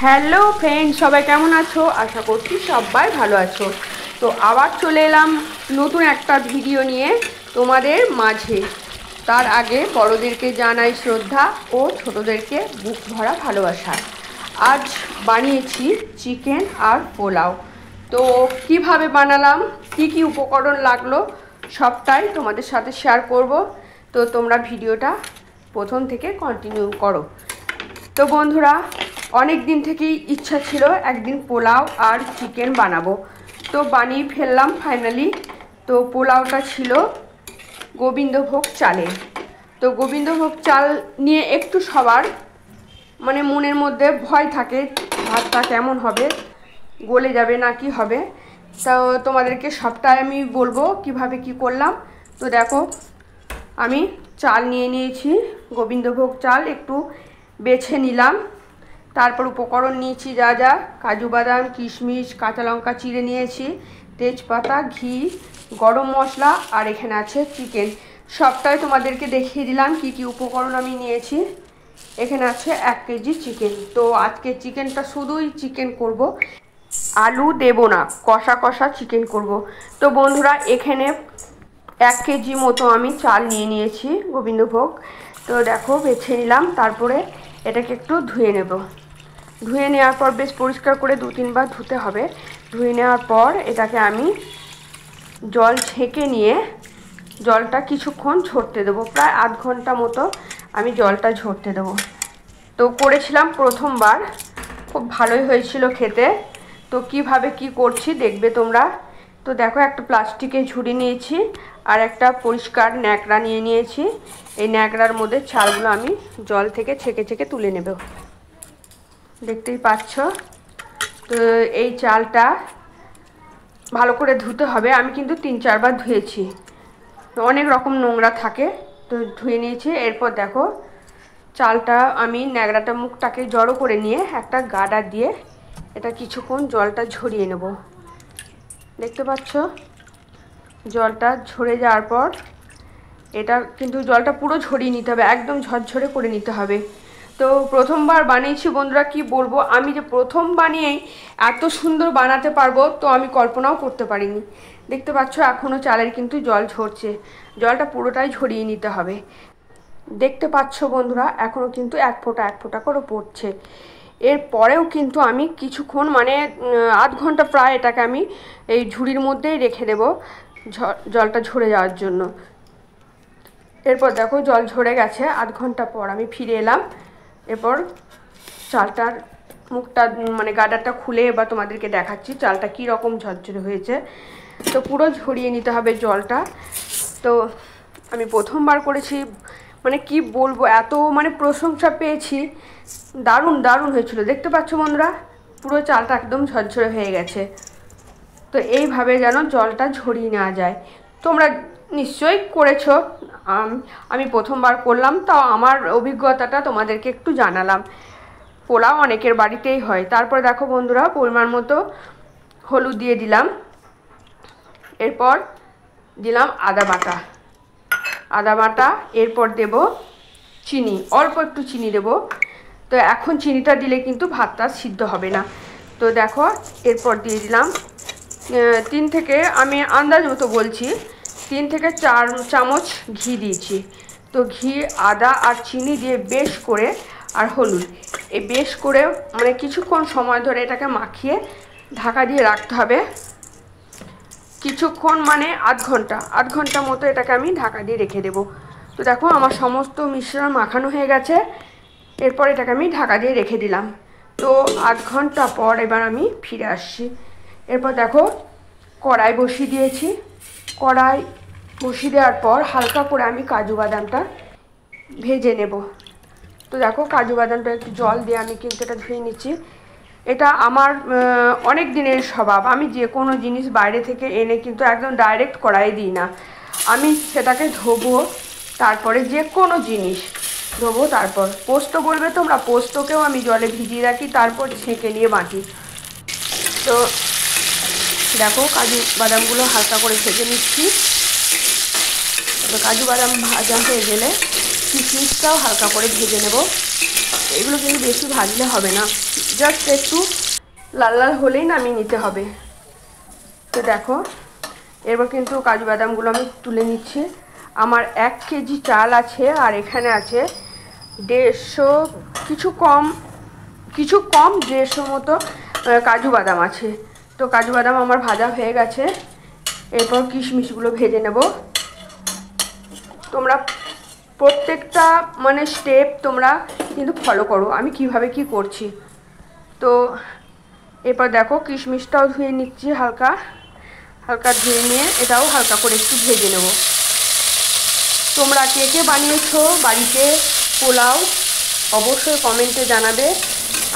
Hello friend, সবাই কেমন আছো? আশা করছি সবাই ভালো আছো। তো আবার চলে এলাম নতুন একটা ভিডিও নিয়ে তোমাদের মাঝে। তার আগে বড়োদেরকে জানাই শ্রদ্ধা ও ছোটোদেরকে বুক ভরা ভালোবাসা। আজ বানিয়েছি চিকেন আর পোলাও। তো কিভাবে বানালাম, কি কি উপকরণ লাগলো, সবটাই তোমাদের সাথে শেয়ার করব। তো তোমরা ভিডিওটা প্রথম থেকে কন্টিনিউ করো। তো বন্ধুরা, অনেক দিন থেকেই ইচ্ছা ছিল একদিন পোলাও আর চিকেন বানাবো, তো বানিয়ে ফেললাম ফাইনালি। তো পোলাওটা ছিল গোবিন্দভোগ চালের। তো গোবিন্দভোগ চাল নিয়ে একটু সবার মনের মধ্যে ভয় থাকে, ভাতটা কেমন হবে, গলে যাবে না কি হবে। তো তোমাদেরকে সবটাই আমি বলবো কিভাবে কি করলাম। তো দেখো, আমি চাল নিয়ে নিয়েছি, গোবিন্দভোগ চাল একটু বেছে নিলাম। তারপর উপকরণ নিয়েছি যা যা: কাজু বাদাম, কিশমিশ, কাঁচা লঙ্কা চিড়ে নিয়েছি, তেজপাতা, ঘি, গরম মশলা, আর এখানে আছে চিকেন। সবটাই তোমাদেরকে দেখিয়ে দিলাম কি কি উপকরণ আমি নিয়েছি। এখানে আছে 1 কেজি চিকেন। তো আজকে চিকেনটা শুধুই চিকেন করব, আলু দেব না, কষা কষা চিকেন করব। তো বন্ধুরা, এখানে 1 কেজি মতো আমি চাল নিয়ে নিয়েছি গোবিন্দভোগ। তো দেখো, বেছে নিলাম। তারপরে এটাকে একটু ধুয়ে নেব। ধুয়ে নেওয়ার পর বেশ পরিষ্কার করে 2-3 বার ধুতে হবে। ধুয়ে নেওয়ার পর এটাকে আমি জল ছেঁকে নিয়ে জলটা কিছুক্ষণ ঝরতে দেবো, প্রায় আধ ঘন্টা মতো আমি জলটা ঝরতে দেবো। তো করেছিলাম প্রথমবার, খুব ভালোই হয়েছিল খেতে। তো কিভাবে কি করছি দেখবে তোমরা। তো দেখো, একটা প্লাস্টিকে ঝুড়ি নিয়েছি আর একটা পরিষ্কার ন্যাকড়া নিয়ে নিয়েছি। এই ন্যাকড়ার মধ্যে চালগুলো আমি জল থেকে ছেঁকে ছেঁকে তুলে নেব, দেখতেই পাচ্ছ। তো এই চালটা ভালো করে ধুতে হবে। আমি কিন্তু 3-4 বার ধুয়েছি, অনেক রকম নোংরা থাকে, তো ধুয়ে নিয়েছি। এরপর দেখো, চালটা আমি ন্যাকড়াটা মুখটাকে জড়ো করে নিয়ে একটা গার্ডার দিয়ে এটা কিছুক্ষণ জলটা ঝরিয়ে নেব। দেখতে পাচ্ছ, জলটা ঝরে যাওয়ার পর এটা কিন্তু জলটা পুরো ঝরিয়ে নিতে হবে, একদম ঝরঝরে করে নিতে হবে। তো প্রথমবার বানিয়েছি বন্ধুরা, কি বলবো, আমি যে প্রথম বানিয়েই এত সুন্দর বানাতে পারবো তো আমি কল্পনাও করতে পারিনি। দেখতে পাচ্ছ, এখনও চালের কিন্তু জল ঝরছে, জলটা পুরোটাই ঝরিয়ে নিতে হবে। দেখতে পাচ্ছ বন্ধুরা, এখনও কিন্তু এক ফোঁটা করে পড়ছে। এরপরেও কিন্তু আমি কিছুক্ষণ আধ ঘন্টা প্রায় এটাকে আমি এই ঝুড়ির মধ্যেই রেখে দেবো জলটা ঝরে যাওয়ার জন্য। এরপর দেখো, জল ঝরে গেছে। আধ ঘন্টা পর আমি ফিরে এলাম। এরপর চালটার মুখটা গার্ডারটা খুলে এবার তোমাদেরকে দেখাচ্ছি চালটা কী রকম ঝরঝরে হয়েছে। তো পুরো ঝরিয়ে নিতে হবে জলটা। তো আমি প্রথমবার করেছি, কি বলবো, এত প্রশংসা পেয়েছি, দারুণ দারুণ হয়েছিল। দেখতে পাচ্ছ বন্ধুরা, পুরো চালটা একদম ঝরঝরে হয়ে গেছে। তো এইভাবে যেন জলটা ঝরিয়ে নেওয়া যায়। তোমরা নিশ্চয়ই করেছো, আমি প্রথমবার করলাম, তাও আমার অভিজ্ঞতাটা তোমাদেরকে একটু জানালাম। পোলাও অনেকের বাড়িতেই হয়। তারপর দেখো বন্ধুরা, পরিমাণ মতো হলুদ দিয়ে দিলাম। এরপর দিলাম আদা বাটা। এরপর দেব চিনি, অল্প একটু চিনি দেব। তো এখন চিনিটা দিলে কিন্তু ভাতটা সিদ্ধ হবে না। তো দেখো, এরপর দিয়ে দিলাম 3 থেকে, আমি আন্দাজ মতো বলছি, 3 থেকে 4 চামচ ঘি দিয়েছি। তো ঘি, আদা আর চিনি দিয়ে বেশ করে, আর হলুদ, এই বেশ করে কিছুক্ষণ সময় ধরে এটাকে মাখিয়ে ঢাকা দিয়ে রাখতে হবে। কিছুক্ষণ আধ ঘন্টা মতো এটাকে আমি ঢাকা দিয়ে রেখে দেব। তো দেখো, আমার সমস্ত মিশ্রণ মাখানো হয়ে গেছে। এরপর এটাকে আমি ঢাকা দিয়ে রেখে দিলাম। তো আধ ঘন্টা পর এবার আমি ফিরে আসছি। এরপর দেখো, কড়াই বসিয়ে দিয়েছি। কড়াই বসিয়ে দেওয়ার পর হালকা করে আমি কাজু বাদামটা ভেজে নেব। তো দেখো, কাজু বাদামটা একটু জল দিয়ে আমি কিন্তু এটা ধুয়ে নিচ্ছি। এটা আমার অনেক দিনের স্বভাব, আমি যে কোনো জিনিস বাইরে থেকে এনে কিন্তু একদম ডাইরেক্ট কড়াইয়ে দিই না। আমি সেটাকে ধোবো, তারপরে যে কোনো জিনিস ধোবো। তারপর পোস্ত বলবে তোমরা, পোস্তকেও আমি জলে ভিজিয়ে রাখি, তারপর ছেঁকে নিয়ে বাটি। তো দেখো, কাজু বাদামগুলো হালকা করে ভেজে নিচ্ছি। তো কাজু বাদাম ভাজা হয়ে গেলে কিশমিশটাও হালকা করে ভেজে নেব। এগুলো কিন্তু বেশি ভাজলে হবে না, জাস্ট একটু লাল লাল হলেই নামিয়ে নিতে হবে। তো দেখো এরপর কিন্তু কাজু বাদামগুলো আমি তুলে নিচ্ছি। আমার 1 কেজি চাল আছে, আর এখানে আছে 150, কিছু কম 150 মতো কাজু বাদাম আছে। তো কাজু বাদাম আমার ভাজা হয়ে গেছে। এরপর কিশমিশগুলো ভেজে নেব। তোমরা প্রত্যেকটা মানে স্টেপ তোমরা কিন্তু ফলো করো আমি কিভাবে কি করছি। তো এরপর দেখো কিশমিশটাও ধুয়ে নিচ্ছি, হালকা হালকা ধুয়ে নিয়ে এটাও হালকা করে একটু ভেজে নেব। তোমরা কে কে বানিয়েছো বাড়িতে পোলাও অবশ্যই কমেন্টে জানাবে।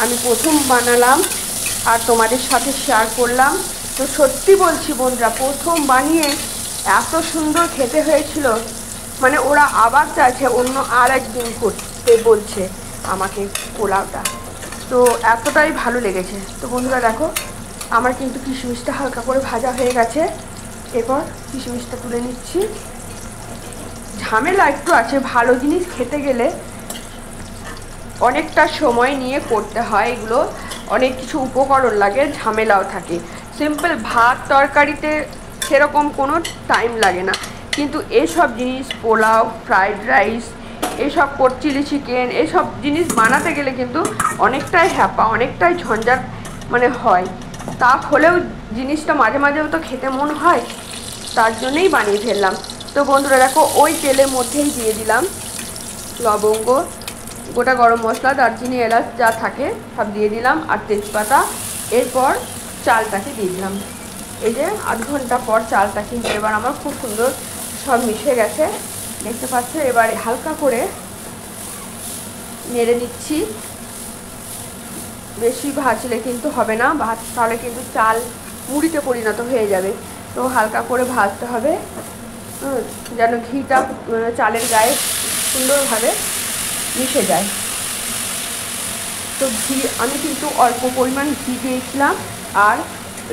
আমি প্রথম বানালাম আর তোমাদের সাথে শেয়ার করলাম। তো সত্যি বলছি বন্ধুরা, প্রথম বানিয়ে এত সুন্দর খেতে হয়েছিল, মানে ওরা আবার চাইছে অন্য আর একদিন করতে বলছে আমাকে পোলাওটা। তো এতটাই ভালো লেগেছে। তো বন্ধুরা দেখো আমার কিন্তু কিশমিশটা হালকা করে ভাজা হয়ে গেছে। এরপর কিশমিশটা তুলে নিচ্ছি। ঝামেলা একটু আছে, ভালো জিনিস খেতে গেলে অনেকটা সময় নিয়ে করতে হয়, এগুলো অনেক কিছু উপকরণ লাগে, ঝামেলাও থাকে। সিম্পল ভাত তরকারিতে সেরকম কোনো টাইম লাগে না, কিন্তু এইসব জিনিস পোলাও, ফ্রাইড রাইস, এইসব চিলি চিকেন, এইসব জিনিস বানাতে গেলে কিন্তু অনেকটাই হ্যাপা, অনেকটাই ঝঞ্ঝাট মানে হয়। তা হলেও জিনিসটা মাঝে মাঝেও তো খেতে মন হয়, তার জন্যই বানিয়ে ফেললাম। তো বন্ধুরা দেখো ওই তেলের মধ্যেই দিয়ে দিলাম লবঙ্গ, গোটা গরম মশলা, দারচিনি, এলাচ যা থাকে সব দিয়ে দিলাম, আর তেজপাতা। এরপর চালটাকে দিয়ে দিলাম। এই যে আধ ঘন্টা পর চালটা কিন্তু এবার আমার খুব সুন্দর সব মিশে গেছে, দেখতে পাচ্ছ। এবার হালকা করে নেড়ে নিচ্ছি, বেশি ভাজলে কিন্তু হবে না, ভাত তাহলে কিন্তু চাল মুড়িতে পরিণত হয়ে যাবে। তো হালকা করে ভাজতে হবে যেন ঘিটা চালের গায়ে সুন্দরভাবে মিশে যায়। তো ঘি আমি কিন্তু অল্প পরিমাণ ঘি দিয়েছিলাম আর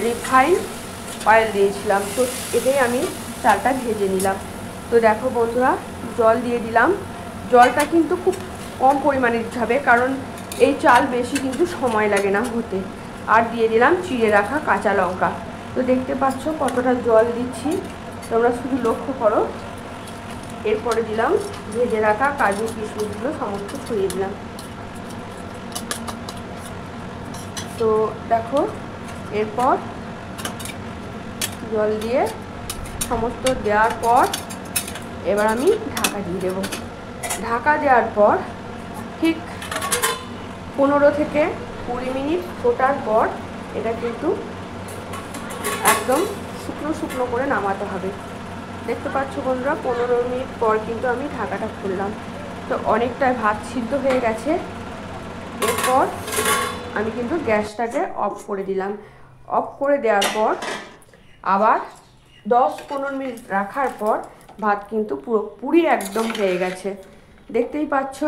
রিফাইন অয়েল দিয়েছিলাম। তো এটাই আমি চালটা ভেজে নিলাম। তো দেখো বন্ধুরা জল দিয়ে দিলাম। জলটা কিন্তু খুব কম পরিমাণে দিতে হবে, কারণ এই চাল বেশি কিন্তু সময় লাগে না হতে। আর দিয়ে দিলাম চিড়ে রাখা কাঁচা লঙ্কা। তো দেখতে পাচ্ছ কতটা জল দিচ্ছি, তোমরা শুধু লক্ষ্য করো। এরপরে দিলাম ভেজে রাখা কাজু কিশমিশগুলো সমস্ত ছড়িয়ে দিলাম। তো দেখো এরপর জল দিয়ে সমস্ত দেওয়ার পর এবার আমি ঢাকা দিয়ে দেব। ঢাকা দেওয়ার পর ঠিক 15 থেকে 20 মিনিট ফোটার পর এটা কিন্তু একদম শুকনো শুকনো করে নামাতে হবে। দেখতে পাচ্ছ বন্ধুরা 15 মিনিট পর কিন্তু আমি ঢাকাটা খুললাম। তো অনেকটাই ভাত সিদ্ধ হয়ে গেছে। এরপর আমি কিন্তু গ্যাসটাকে অফ করে দিলাম। অফ করে দেওয়ার পর আবার 10-15 মিনিট রাখার পর ভাত কিন্তু পুরোপুরি একদম হয়ে গেছে, দেখতেই পাচ্ছ।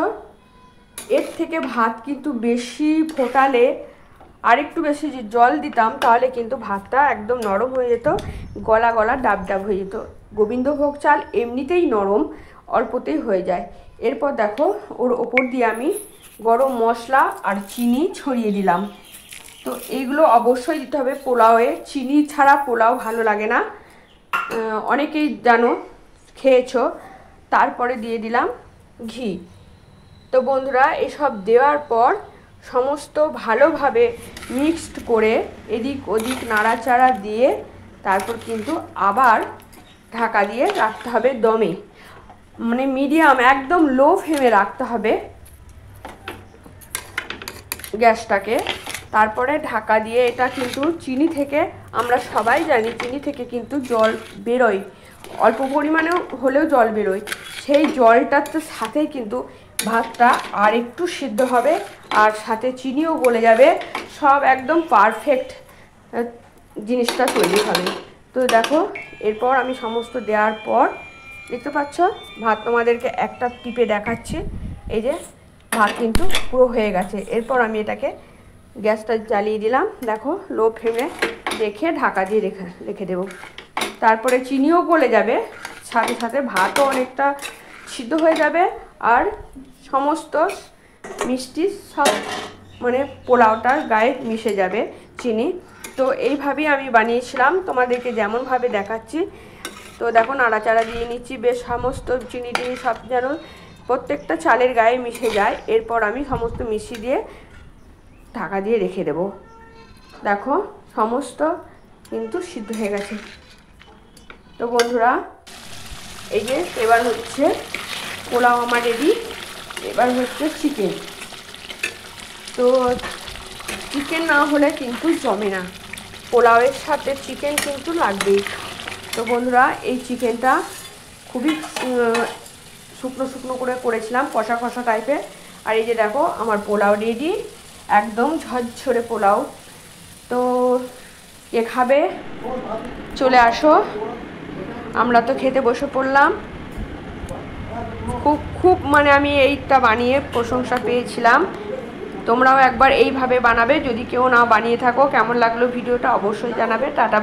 এর থেকে ভাত কিন্তু বেশি ফোটালে আর একটু বেশি যে জল দিতাম তাহলে কিন্তু ভাতটা একদম নরম হয়ে যেত, গলা গলা ডাব ডাব হয়ে যেত। গোবিন্দভোগ চাল এমনিতেই নরম, অল্পতেই হয়ে যায়। এরপর দেখো ওর ওপর দিয়ে আমি গরম মশলা আর চিনি ছড়িয়ে দিলাম। তো এইগুলো অবশ্যই দিতে হবে পোলাওয়ে, চিনি ছাড়া পোলাও ভালো লাগে না, অনেকেই জানো, খেয়েছো। তারপরে দিয়ে দিলাম ঘি। তো বন্ধুরা এসব দেওয়ার পর সমস্ত ভালোভাবে মিক্সড করে এদিক ওদিক নাড়াচাড়া দিয়ে তারপর কিন্তু আবার ঢাকা দিয়ে রাখতে হবে দমে, মানে মিডিয়াম একদম লো ফ্লেমে রাখতে হবে গ্যাসটাকে। তারপরে ঢাকা দিয়ে এটা কিন্তু চিনি থেকে আমরা সবাই জানি চিনি থেকে কিন্তু জল বেরোয়, অল্প পরিমাণেও হলেও জল বেরোয়। সেই জলটার সাথেই কিন্তু ভাতটা আর একটু সিদ্ধ হবে আর সাথে চিনিও গলে যাবে, সব একদম পারফেক্ট জিনিসটা তৈরি হবে। তো দেখো এরপর আমি সমস্ত দেওয়ার পর দেখতে পাচ্ছ ভাত তোমাদেরকে একটা টিপে দেখাচ্ছি। এই যে ভাত কিন্তু পুরো হয়ে গেছে। এরপর আমি এটাকে গ্যাসটা জ্বালিয়ে দিলাম, দেখো লো ফ্লেমে রেখে ঢাকা দিয়ে রেখে দেবো। তারপরে চিনিও গলে যাবে, সাথে সাথে ভাতও অনেকটা সিদ্ধ হয়ে যাবে আর সমস্ত মিষ্টি সব মানে পোলাওটার গায়ে মিশে যাবে চিনি। তো এইভাবেই আমি বানিয়েছিলাম, তোমাদেরকে যেমনভাবে দেখাচ্ছি। তো দেখো নাড়াচাড়া দিয়ে নিচ্ছি, বেশ সমস্ত চিনি টিনি সব যেন প্রত্যেকটা চালের গায়ে মিশে যায়। এরপর আমি সমস্ত মিশিয়ে দিয়ে ঢাকা দিয়ে রেখে দেব। দেখো সমস্ত কিন্তু সিদ্ধ হয়ে গেছে। তো বন্ধুরা এই যে এবার হচ্ছে পোলাও আমার রেডি। এবার হচ্ছে চিকেন। তো চিকেন না হলে কিন্তু জমে না, পোলাওয়ের সাথে চিকেন কিন্তু লাগবেই। তো বন্ধুরা এই চিকেনটা খুবই শুকনো শুকনো করে করেছিলাম, কষা কষা টাইপের। আর এই যে দেখো আমার পোলাও রেডি, একদম ঝরঝরে পোলাও। তো কে খাবে চলে আসো, আমরা তো খেতে বসে পড়লাম। খুব খুব মানে আমি এইটা বানিয়ে প্রশংসা পেয়েছিলাম। তোমরাও একবার এইভাবে বানাবে, যদি কেউ না বানিয়ে থাকো। কেমন লাগলো ভিডিওটা অবশ্যই জানাবে। টাটা।